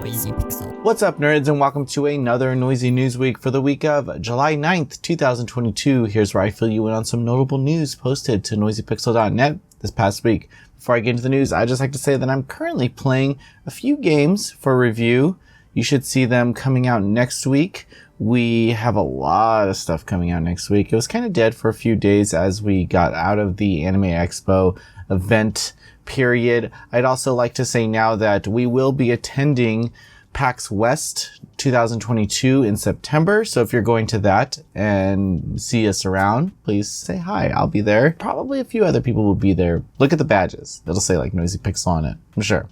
What's up, nerds, and welcome to another Noisy News Week for the week of July 9th, 2022. Here's where I fill you in on some notable news posted to noisypixel.net this past week. Before I get into the news, I'd just like to say that I'm currently playing a few games for review. You should see them coming out next week. We have a lot of stuff coming out next week. It was kind of dead for a few days as we got out of the Anime Expo event period. I'd also like to say now that we will be attending PAX West 2022 in September. So if you're going to that and see us around, please say hi. I'll be there. Probably a few other people will be there. Look at the badges. It'll say like Noisy Pixel on it. I'm sure.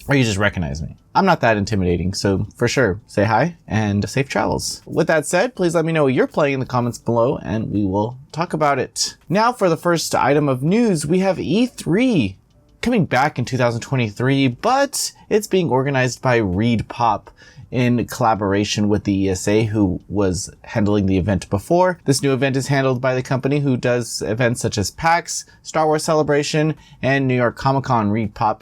Or you just recognize me. I'm not that intimidating, so for sure, say hi and safe travels. With that said, please let me know what you're playing in the comments below and we will talk about it. Now for the first item of news, we have E3 coming back in 2023, but it's being organized by ReedPop in collaboration with the ESA, who was handling the event before. This new event is handled by the company who does events such as PAX, Star Wars Celebration, and New York Comic Con. ReedPop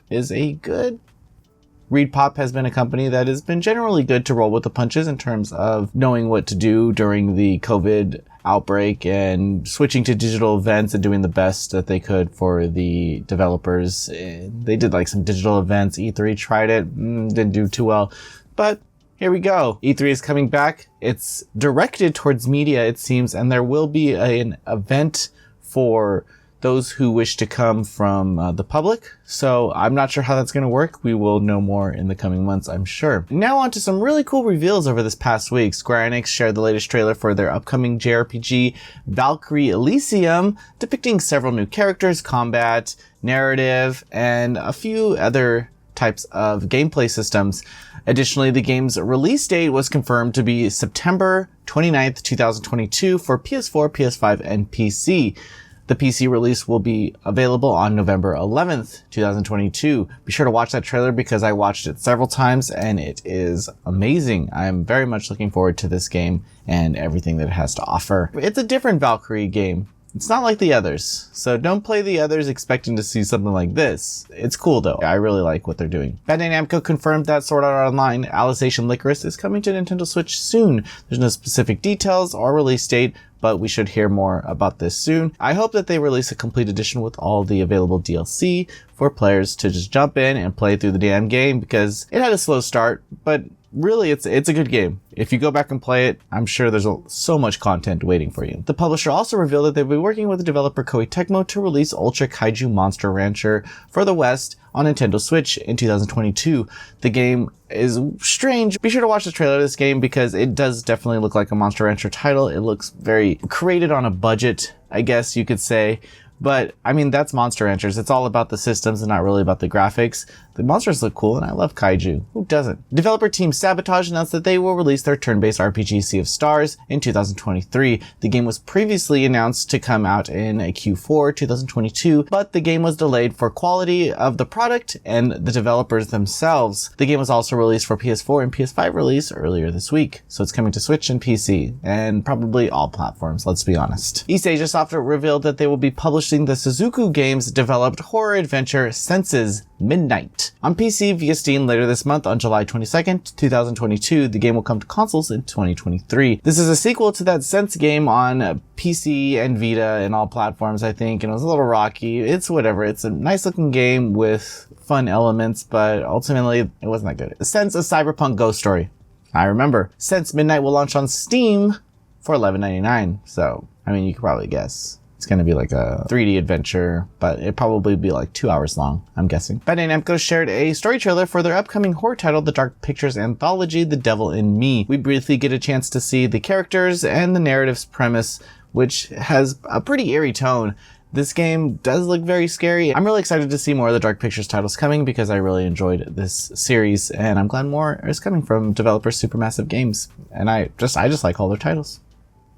has been a company that has been generally good to roll with the punches in terms of knowing what to do during the COVID outbreak and switching to digital events and doing the best that they could for the developers. They did like some digital events. E3 tried it, didn't do too well, but here we go. E3 is coming back. It's directed towards media, it seems, and there will be an event for those who wish to come from the public. So I'm not sure how that's going to work. We will know more in the coming months, I'm sure. Now on to some really cool reveals over this past week. Square Enix shared the latest trailer for their upcoming JRPG Valkyrie Elysium, depicting several new characters, combat, narrative, and a few other types of gameplay systems. Additionally, the game's release date was confirmed to be September 29th, 2022 for PS4, PS5, and PC. The PC release will be available on November 11th, 2022. Be sure to watch that trailer because I watched it several times and it is amazing. I'm very much looking forward to this game and everything that it has to offer. It's a different Valkyrie game. It's not like the others, so don't play the others expecting to see something like this. It's cool though. I really like what they're doing. Bandai Namco confirmed that Sword Art Online Alicization Lycoris is coming to Nintendo Switch soon. There's no specific details or release date, but we should hear more about this soon. I hope that they release a complete edition with all the available DLC for players to just jump in and play through the damn game, because it had a slow start, but really it's a good game. If you go back and play it, I'm sure there's so much content waiting for you. The publisher also revealed that they'll be working with the developer Koei Tecmo to release Ultra Kaiju Monster Rancher for the West on Nintendo Switch in 2022. The game is strange. Be sure to watch the trailer of this game because it does definitely look like a Monster Rancher title. It looks very created on a budget, I guess you could say. But, I mean, that's Monster Ranchers. It's all about the systems and not really about the graphics. The monsters look cool, and I love kaiju. Who doesn't? Developer Team Sabotage announced that they will release their turn-based RPG Sea of Stars in 2023. The game was previously announced to come out in Q4 2022, but the game was delayed for quality of the product and the developers themselves. The game was also released for PS4 and PS5 release earlier this week, so it's coming to Switch and PC, and probably all platforms, let's be honest. East Asia Software revealed that they will be publishing the Suzuku Games developed horror adventure Senses Midnight on PC via Steam later this month on July 22nd, 2022. The game will come to consoles in 2023. This is a sequel to that Sense game on PC and Vita and all platforms, I think, and it was a little rocky. It's whatever. It's a nice looking game with fun elements, but ultimately it wasn't that good. Sense, a cyberpunk ghost story. I remember. Sense Midnight will launch on Steam for $11.99. So, I mean, you could probably guess. It's going to be like a 3D adventure, but it'd probably be like 2 hours long, I'm guessing. Bandai Namco shared a story trailer for their upcoming horror title, the Dark Pictures anthology, The Devil in Me. We briefly get a chance to see the characters and the narrative's premise, which has a pretty eerie tone. This game does look very scary. I'm really excited to see more of the Dark Pictures titles coming because I really enjoyed this series, and I'm glad more is coming from developers Supermassive Games. And I just like all their titles.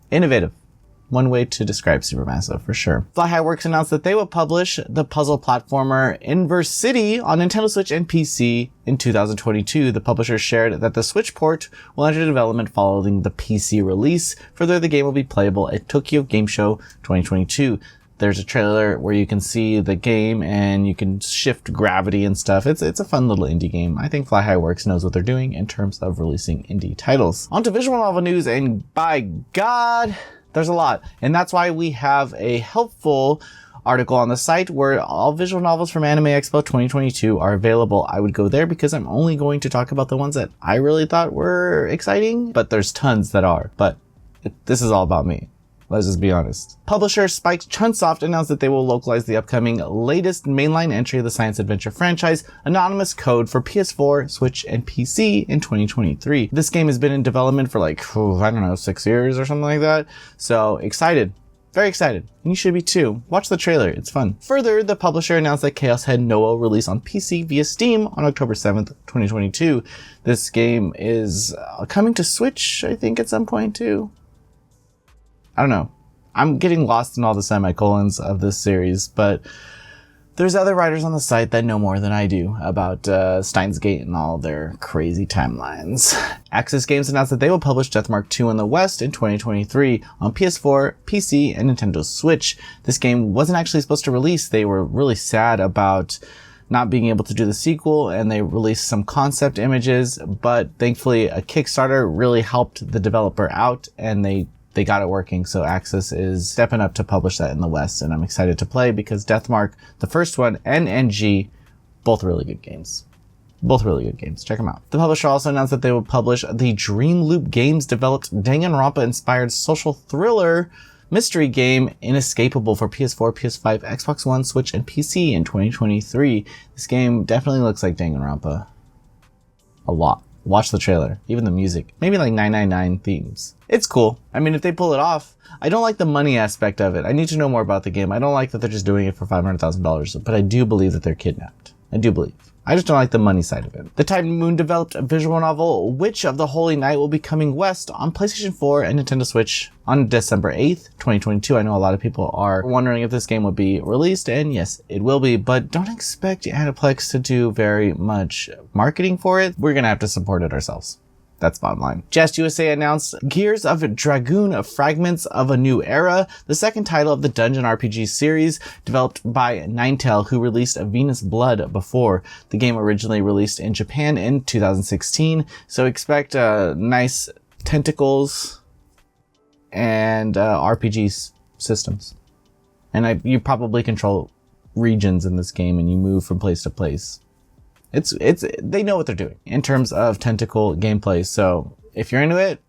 Innovative. One way to describe Supermassive, for sure. Fly High Works announced that they will publish the puzzle platformer Invercity on Nintendo Switch and PC in 2022. The publisher shared that the Switch port will enter development following the PC release. Further, the game will be playable at Tokyo Game Show 2022. There's a trailer where you can see the game and you can shift gravity and stuff. It's a fun little indie game. I think Fly High Works knows what they're doing in terms of releasing indie titles. On to visual novel news, and by God, there's a lot. And that's why we have a helpful article on the site where all visual novels from Anime Expo 2022 are available. I would go there because I'm only going to talk about the ones that I really thought were exciting, but there's tons that are. But this is all about me. Let's just be honest. Publisher Spike Chunsoft announced that they will localize the upcoming latest mainline entry of the science adventure franchise, Anonymous Code, for PS4, Switch, and PC in 2023. This game has been in development for like, I don't know, 6 years or something like that. So excited. Very excited. And you should be too. Watch the trailer. It's fun. Further, the publisher announced that Chaos Head Noah will release on PC via Steam on October 7th, 2022. This game is coming to Switch, I think, at some point too. I don't know. I'm getting lost in all the semicolons of this series, but there's other writers on the site that know more than I do about Steins Gate and all their crazy timelines. Axis Games announced that they will publish Deathmark II in the West in 2023 on PS4, PC, and Nintendo Switch. This game wasn't actually supposed to release. They were really sad about not being able to do the sequel, and they released some concept images, but thankfully a Kickstarter really helped the developer out, and they got it working. So Axis is stepping up to publish that in the West, and I'm excited to play because Deathmark, the first one, and NG, both really good games. Both really good games. Check them out. The publisher also announced that they will publish the Dream Loop Games developed Danganronpa inspired social thriller mystery game Inescapable for PS4, PS5, Xbox One, Switch, and PC in 2023. This game definitely looks like Danganronpa. A lot. Watch the trailer. Even the music. Maybe like 999 themes. It's cool. I mean, if they pull it off. I don't like the money aspect of it. I need to know more about the game. I don't like that they're just doing it for $500,000, but I do believe that they're kidnapped. I do believe. I just don't like the money side of it. The Titan Moon developed a visual novel, Witch of the Holy Night, will be coming west on PlayStation 4 and Nintendo Switch on December 8th, 2022. I know a lot of people are wondering if this game will be released, and yes, it will be, but don't expect Aniplex to do very much marketing for it. We're gonna have to support it ourselves. That's bottom line. Just USA announced Gears of Dragoon, Fragments of a New Era, the second title of the Dungeon RPG series, developed by Ninetale, who released Venus Blood before. The game originally released in Japan in 2016, so expect nice tentacles and RPG systems. And you probably control regions in this game, and you move from place to place. They know what they're doing in terms of tentacle gameplay. So if you're into it,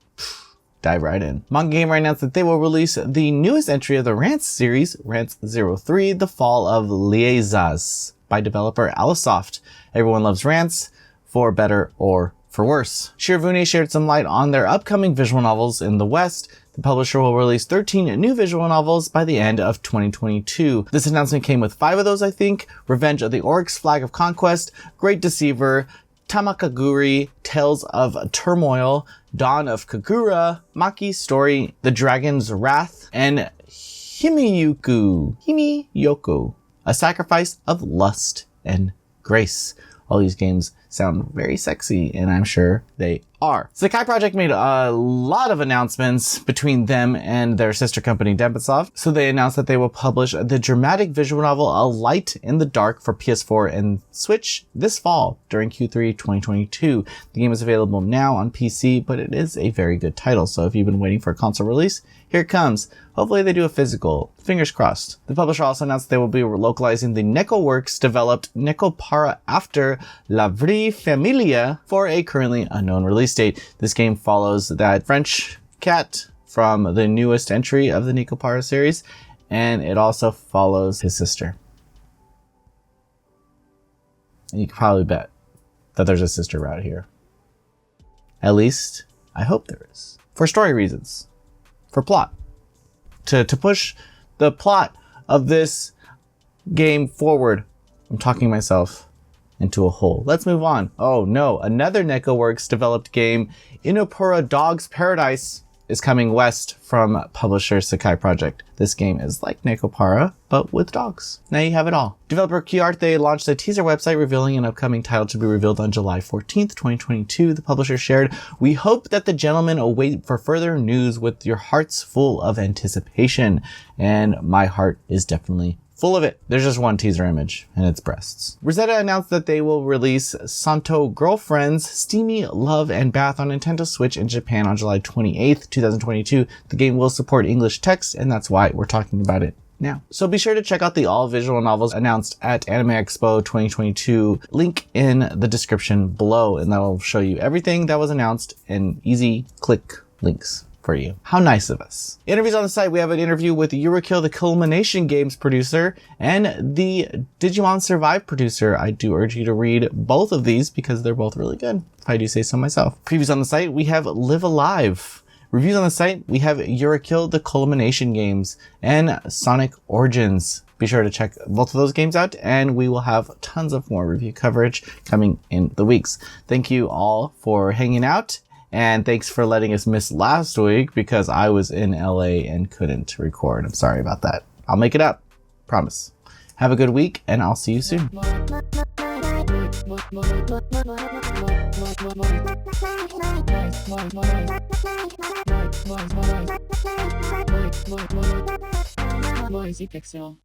dive right in. Manga Gamer announced that they will release the newest entry of the Rants series, Rants Zero 3, The Fall of Liezas, by developer Alisoft. Everyone loves Rants, for better or for worse. Shiravune shared some light on their upcoming visual novels in the West. The publisher will release 13 new visual novels by the end of 2022. This announcement came with 5 of those, I think. Revenge of the Orcs, Flag of Conquest, Great Deceiver, Tamakagura, Tales of Turmoil, Dawn of Kagura, Maki's Story, The Dragon's Wrath, and HimeYoku, A Sacrifice of Lust and Grace. All these games sound very sexy, and I'm sure they are. Sakai Project made a lot of announcements between them and their sister company Denpasoft. So they announced that they will publish the dramatic visual novel A Light in the Dark for PS4 and Switch this fall during Q3 2022. The game is available now on PC, but it is a very good title. So if you've been waiting for a console release, here it comes. Hopefully they do a physical. Fingers crossed. The publisher also announced they will be localizing the NekoWorks developed Nekopara after La Vraie Familia for a currently unknown release date. This game follows that French cat from the newest entry of the Nekopara series, and it also follows his sister. And you can probably bet that there's a sister route here. At least, I hope there is. For story reasons. For plot. To push the plot of this game forward. I'm talking myself into a hole. Let's move on. Oh no, another NekoWorks developed game, Innopura Dog's Paradise, is coming west from publisher Sakai Project. This game is like Nekopara, but with dogs. Now you have it all. Developer Qureate launched a teaser website revealing an upcoming title to be revealed on July 14th, 2022. The publisher shared, "We hope that the gentlemen await for further news with your hearts full of anticipation." And my heart is definitely full of it. There's just one teaser image, and it's breasts. Rosetta announced that they will release Santo Girlfriends, Steamy Love and Bath on Nintendo Switch in Japan on July 28th, 2022. The game will support English text, and that's why we're talking about it now. So be sure to check out the all visual novels announced at Anime Expo 2022. Link in the description below, and that'll show you everything that was announced in easy click links for you. How nice of us. Interviews on the site. We have an interview with Yurikyo, the Culmination Games producer, and the Digimon Survive producer. I do urge you to read both of these because they're both really good, if I do say so myself. Previews on the site. We have Live Alive. Reviews on the site. We have Yurikyo, the Culmination Games, and Sonic Origins. Be sure to check both of those games out, and we will have tons of more review coverage coming in the weeks. Thank you all for hanging out. And thanks for letting us miss last week because I was in LA and couldn't record. I'm sorry about that. I'll make it up. Promise. Have a good week, and I'll see you soon. Expo.